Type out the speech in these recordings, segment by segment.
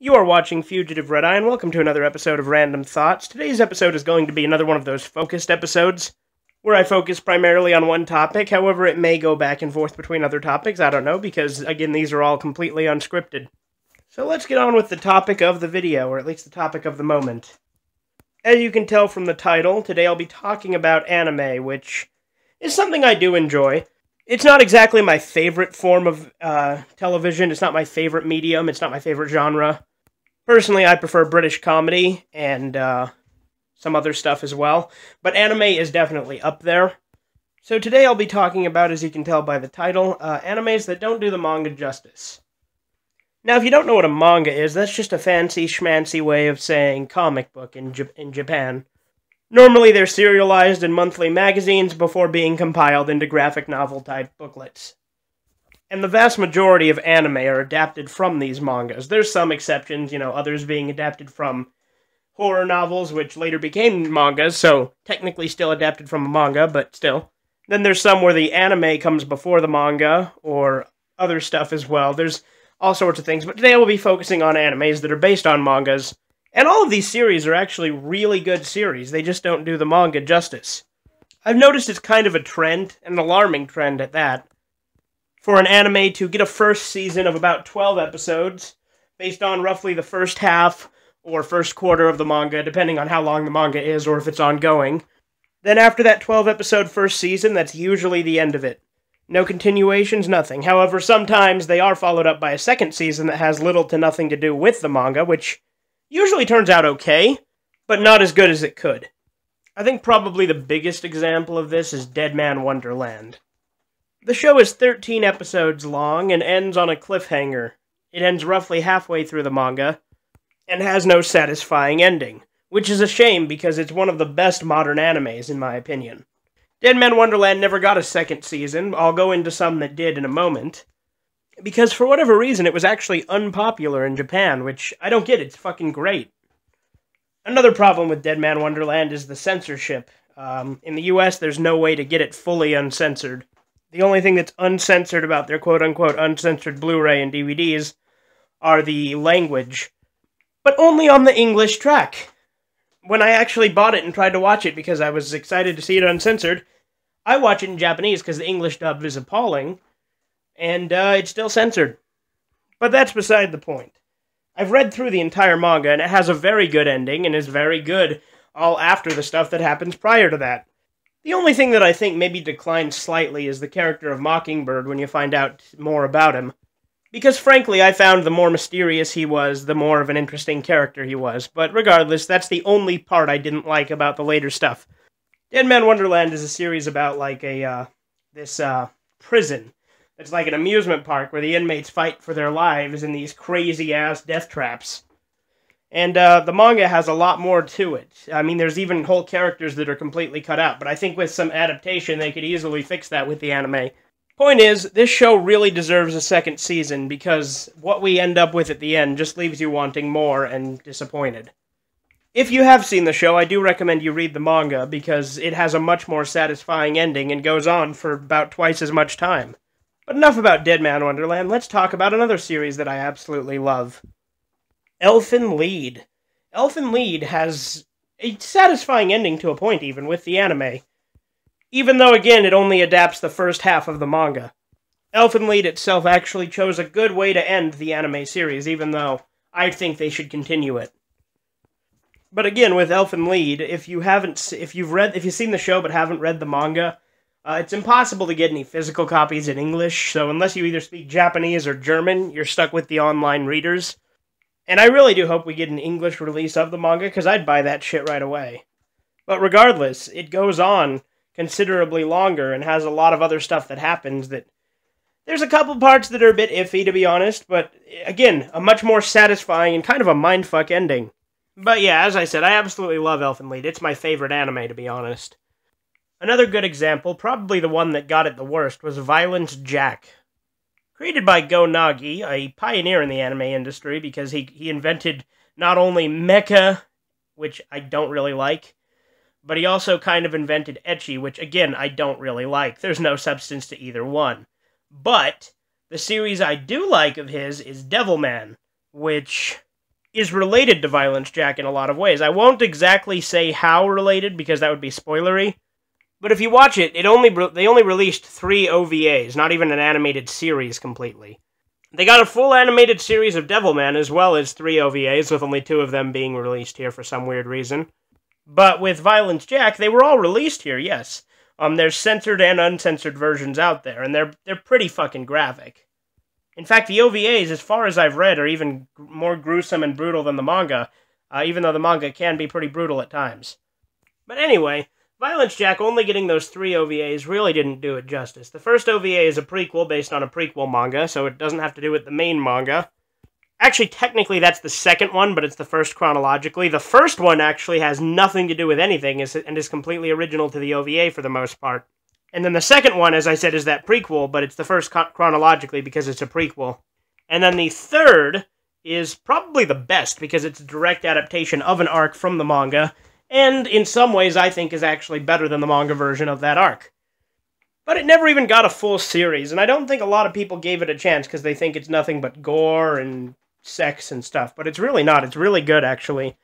You are watching Fugitive Red Eye, and welcome to another episode of Random Thoughts. Today's episode is going to be another one of those focused episodes, where I focus primarily on one topic. However, it may go back and forth between other topics, I don't know, because, again, these are all completely unscripted. So let's get on with the topic of the video, or at least the topic of the moment. As you can tell from the title, today I'll be talking about anime, which is something I do enjoy. It's not exactly my favorite form of television, it's not my favorite medium, it's not my favorite genre. Personally, I prefer British comedy and some other stuff as well, but anime is definitely up there. So today I'll be talking about, as you can tell by the title, animes that don't do the manga justice. Now, if you don't know what a manga is, that's just a fancy schmancy way of saying comic book in Japan. Normally they're serialized in monthly magazines before being compiled into graphic novel-type booklets. And the vast majority of anime are adapted from these mangas. There's some exceptions, others being adapted from horror novels, which later became mangas, so technically still adapted from a manga, but still. Then there's some where the anime comes before the manga, or other stuff as well. There's all sorts of things, but today I will be focusing on animes that are based on mangas. And all of these series are actually really good series, they just don't do the manga justice. I've noticed it's kind of a trend, an alarming trend at that, for an anime to get a first season of about 12 episodes, based on roughly the first half or first quarter of the manga, depending on how long the manga is or if it's ongoing. Then after that 12-episode first season, that's usually the end of it. No continuations, nothing. However, sometimes they are followed up by a second season that has little to nothing to do with the manga, which usually turns out okay, but not as good as it could. I think probably the biggest example of this is Dead Man Wonderland. The show is 13 episodes long and ends on a cliffhanger. It ends roughly halfway through the manga, and has no satisfying ending, which is a shame because it's one of the best modern animes in my opinion. Dead Man Wonderland never got a second season. I'll go into some that did in a moment, because for whatever reason it was actually unpopular in Japan, which I don't get. It's fucking great. Another problem with Dead Man Wonderland is the censorship. In the US, there's no way to get it fully uncensored. The only thing that's uncensored about their quote-unquote uncensored Blu-ray and DVDs are the language, but only on the English track. When I actually bought it and tried to watch it because I was excited to see it uncensored, I watch it in Japanese because the English dub is appalling, and it's still censored. But that's beside the point. I've read through the entire manga, and it has a very good ending, and is very good all after the stuff that happens prior to that. The only thing that I think maybe declines slightly is the character of Mockingbird when you find out more about him. Because frankly, I found the more mysterious he was, the more of an interesting character he was. But regardless, that's the only part I didn't like about the later stuff. Dead Man Wonderland is a series about like this prison. It's like an amusement park where the inmates fight for their lives in these crazy-ass death traps. And the manga has a lot more to it. I mean, there's even whole characters that are completely cut out, but I think with some adaptation, they could easily fix that with the anime. Point is, this show really deserves a second season, because what we end up with at the end just leaves you wanting more and disappointed. If you have seen the show, I do recommend you read the manga, because it has a much more satisfying ending and goes on for about twice as much time. But enough about Dead Man Wonderland, let's talk about another series that I absolutely love. Elfin Lead. Elfin Lead has a satisfying ending to a point, even, with the anime. Even though, again, it only adapts the first half of the manga. Elfin Lead itself actually chose a good way to end the anime series, even though I think they should continue it. But again, with Elfin Lead, if you've seen the show but haven't read the manga, it's impossible to get any physical copies in English, so unless you either speak Japanese or German, you're stuck with the online readers. And I really do hope we get an English release of the manga, because I'd buy that shit right away. But regardless, it goes on considerably longer and has a lot of other stuff that happens that... There's a couple parts that are a bit iffy, to be honest, but again, a much more satisfying and kind of a mindfuck ending. But yeah, as I said, I absolutely love Elfin Lead. It's my favorite anime, to be honest. Another good example, probably the one that got it the worst, was Violent Jack. Created by Go Nagi, a pioneer in the anime industry because he invented not only mecha, which I don't really like, but he also kind of invented ecchi, which again I don't really like. There's no substance to either one. But the series I do like of his is Devilman, which is related to Violence Jack in a lot of ways. I won't exactly say how related, because that would be spoilery. But if you watch it, they only released 3 OVAs, not even an animated series completely. They got a full animated series of Devilman, as well as 3 OVAs, with only 2 of them being released here for some weird reason. But with Violence Jack, they were all released here, yes. There's censored and uncensored versions out there, and they're pretty fucking graphic. In fact, the OVAs, as far as I've read, are even more gruesome and brutal than the manga, even though the manga can be pretty brutal at times. But anyway, Violence Jack only getting those 3 OVAs really didn't do it justice. The first OVA is a prequel based on a prequel manga, so it doesn't have to do with the main manga. Actually, technically, that's the second one, but it's the first chronologically. The first one actually has nothing to do with anything, and is completely original to the OVA for the most part. And then the second one, as I said, is that prequel, but it's the first chronologically because it's a prequel. And then the third is probably the best, because it's a direct adaptation of an arc from the manga, and in some ways I think is actually better than the manga version of that arc. But it never even got a full series, and I don't think a lot of people gave it a chance because they think it's nothing but gore and sex and stuff, but it's really not. It's really good, actually.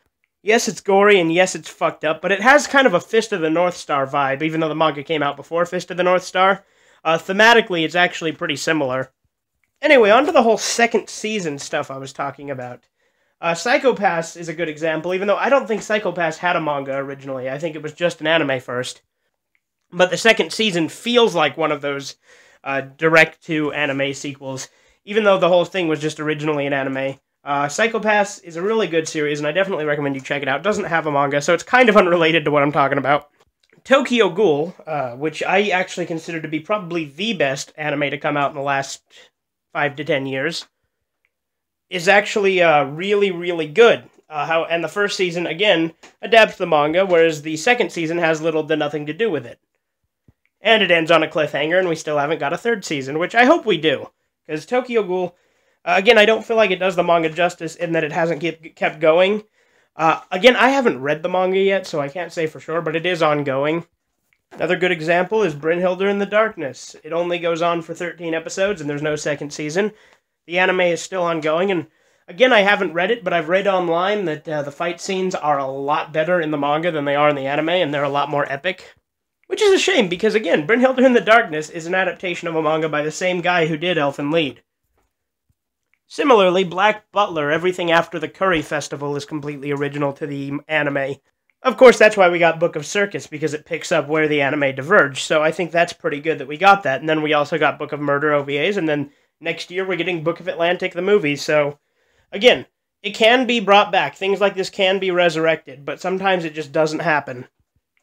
Yes, it's gory, and yes, it's fucked up, but it has kind of a Fist of the North Star vibe, even though the manga came out before Fist of the North Star. Thematically, it's actually pretty similar. Anyway, on to the whole second season stuff I was talking about. Psycho-Pass is a good example, even though I don't think Psycho-Pass had a manga originally. I think it was just an anime first. But the second season feels like one of those direct-to-anime sequels, even though the whole thing was just originally an anime. Psycho-Pass is a really good series, and I definitely recommend you check it out. It doesn't have a manga, so it's kind of unrelated to what I'm talking about. Tokyo Ghoul, which I actually consider to be probably the best anime to come out in the last 5 to 10 years, is actually really, really good. And the first season, again, adapts the manga, whereas the second season has little to nothing to do with it. And it ends on a cliffhanger, and we still haven't got a third season, which I hope we do. Because Tokyo Ghoul, again, I don't feel like it does the manga justice in that it hasn't kept going. Again, I haven't read the manga yet, so I can't say for sure, but it is ongoing. Another good example is Brynhilde in the Darkness. It only goes on for 13 episodes, and there's no second season. The anime is still ongoing, and again, I haven't read it, but I've read online that the fight scenes are a lot better in the manga than they are in the anime, and they're a lot more epic. Which is a shame, because again, Brynhilde in the Darkness is an adaptation of a manga by the same guy who did Elfin Lead. Similarly, Black Butler, everything after the Curry Festival, is completely original to the anime. Of course, that's why we got Book of Circus, because it picks up where the anime diverged, so I think that's pretty good that we got that. And then we also got Book of Murder OVAs, and then next year we're getting Book of Atlantic, the movie, so again, it can be brought back. Things like this can be resurrected, but sometimes it just doesn't happen.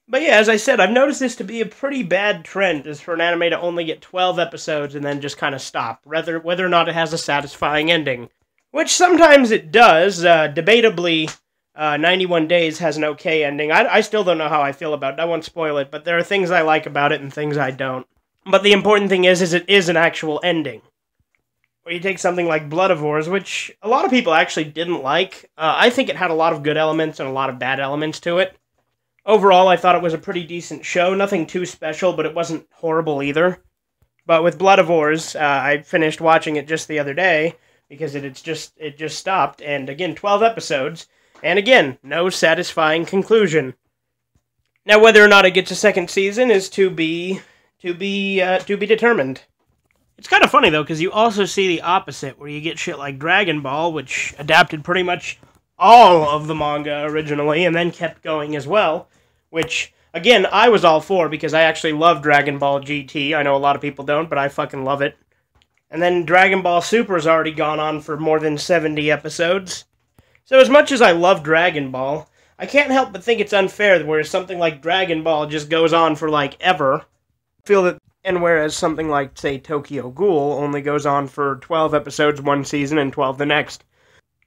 But yeah, as I said, I've noticed this to be a pretty bad trend, is for an anime to only get 12 episodes and then just kind of stop, whether or not it has a satisfying ending. Which sometimes it does. Debatably, 91 Days has an okay ending. I still don't know how I feel about it. I won't spoil it, but there are things I like about it and things I don't. But the important thing is it is an actual ending. Or you take something like Blood of Wars, which a lot of people actually didn't like. I think it had a lot of good elements and a lot of bad elements to it. Overall, I thought it was a pretty decent show. Nothing too special, but it wasn't horrible either. But with Blood of Wars, I finished watching it just the other day, because it just stopped, and again, 12 episodes, and again, no satisfying conclusion. Now, whether or not it gets a second season is to be determined. It's kind of funny, though, because you also see the opposite, where you get shit like Dragon Ball, which adapted pretty much all of the manga originally, and then kept going as well, which, again, I was all for, because I actually love Dragon Ball GT. I know a lot of people don't, but I fucking love it. And then Dragon Ball Super's already gone on for more than 70 episodes. So as much as I love Dragon Ball, I can't help but think it's unfair where something like Dragon Ball just goes on for, like, ever. I feel that, and whereas something like, say, Tokyo Ghoul only goes on for 12 episodes one season and 12 the next.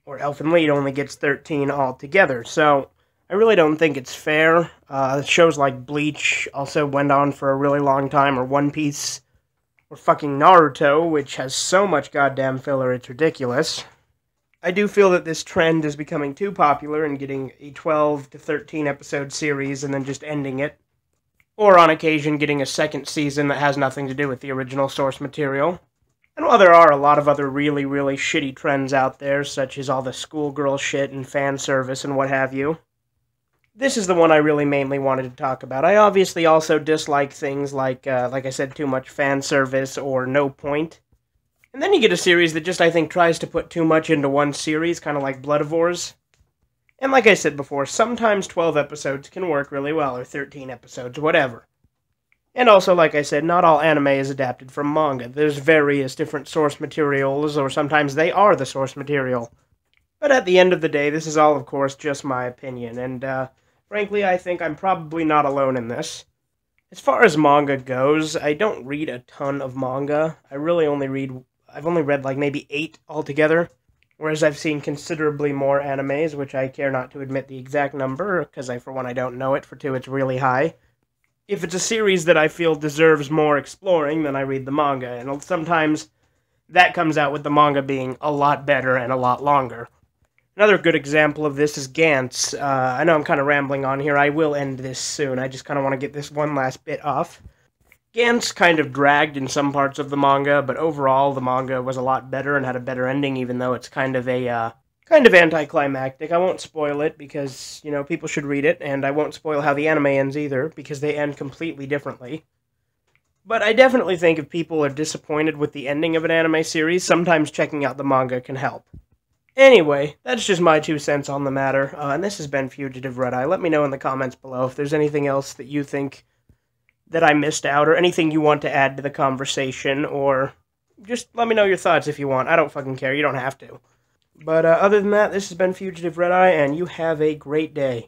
Or Elfin Lead only gets 13 altogether, so I really don't think it's fair. Shows like Bleach also went on for a really long time, or One Piece, or fucking Naruto, which has so much goddamn filler, it's ridiculous. I do feel that this trend is becoming too popular and getting a 12 to 13 episode series and then just ending it. Or on occasion getting a second season that has nothing to do with the original source material. And while there are a lot of other really, really shitty trends out there, such as all the schoolgirl shit and fan service and what have you, this is the one I really mainly wanted to talk about. I obviously also dislike things like I said, too much fan service or no point. And then you get a series that just, I think, tries to put too much into one series, kind of like Bloodivores. And like I said before, sometimes 12 episodes can work really well, or 13 episodes, whatever. And also, like I said, not all anime is adapted from manga. There's various different source materials, or sometimes they are the source material. But at the end of the day, this is all, of course, just my opinion, and frankly, I think I'm probably not alone in this. As far as manga goes, I don't read a ton of manga. I've only read like maybe 8 altogether, whereas I've seen considerably more animes, which I care not to admit the exact number, because for one, I don't know it, for two, it's really high. If it's a series that I feel deserves more exploring, then I read the manga, and sometimes that comes out with the manga being a lot better and a lot longer. Another good example of this is Gantz. I know I'm kind of rambling on here. I will end this soon. I just kind of want to get this one last bit off. Gantz kind of dragged in some parts of the manga, but overall the manga was a lot better and had a better ending, even though it's kind of anticlimactic. I won't spoil it because, people should read it, and I won't spoil how the anime ends either, because they end completely differently. But I definitely think if people are disappointed with the ending of an anime series, sometimes checking out the manga can help. Anyway, that's just my 2 cents on the matter, and this has been Fugitive Red Eye. Let me know in the comments below if there's anything else that you think that I missed out, or anything you want to add to the conversation, or just let me know your thoughts if you want. I don't fucking care, you don't have to. But other than that, this has been Fugitive Red Eye, and you have a great day.